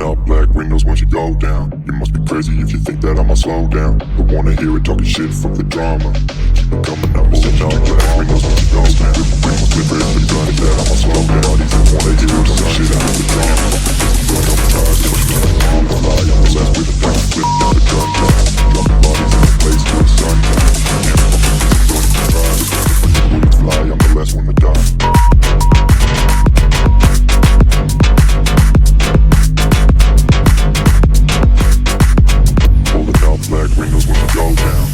up black windows once you go down. You must be crazy if you think that I'ma slow down. Don't wanna hear it talking shit from the drama. Keep it coming up, rolling up black windows once you go down. You must be crazy if you think that I'ma slow down. These don't wanna hear it talking shit out of the drama. Run up fries, fly on the left with a gun, flip down the gun down. Dropping bodies in the place till the sun down. Bullets fly, I'm the last one to die. Black windows when we go down.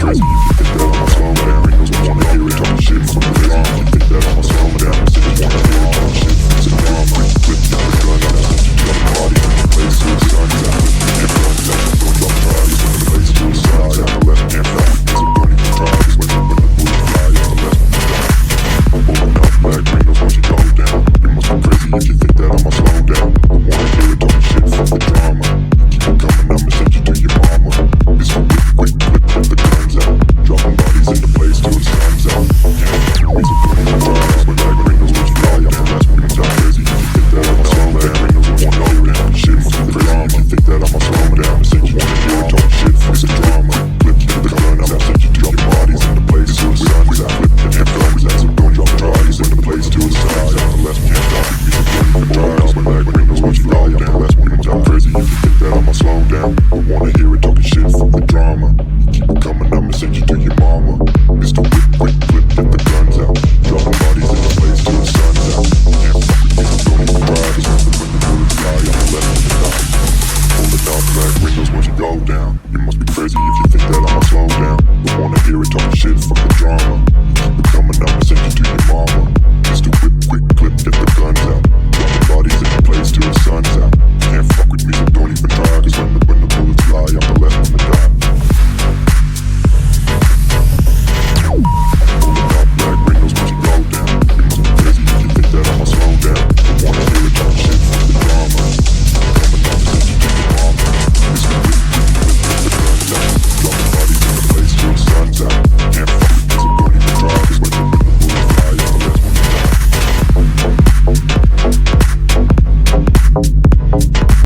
Crazy if you think that I'ma slow down. Windows don't wanna hear it talking shit from the drum. You think that I'ma slow down? Still wanna hear it talking shit from the drum. Flip down the gun down. Drop the body in the place till the sun's out. And guns out. Don't drop bodies in the place till the sun's out. On the left hand side, so don't even try. Cause when the bullets fly, on the left one to die. I'm pulling out black windows once you go down. You must be crazy if you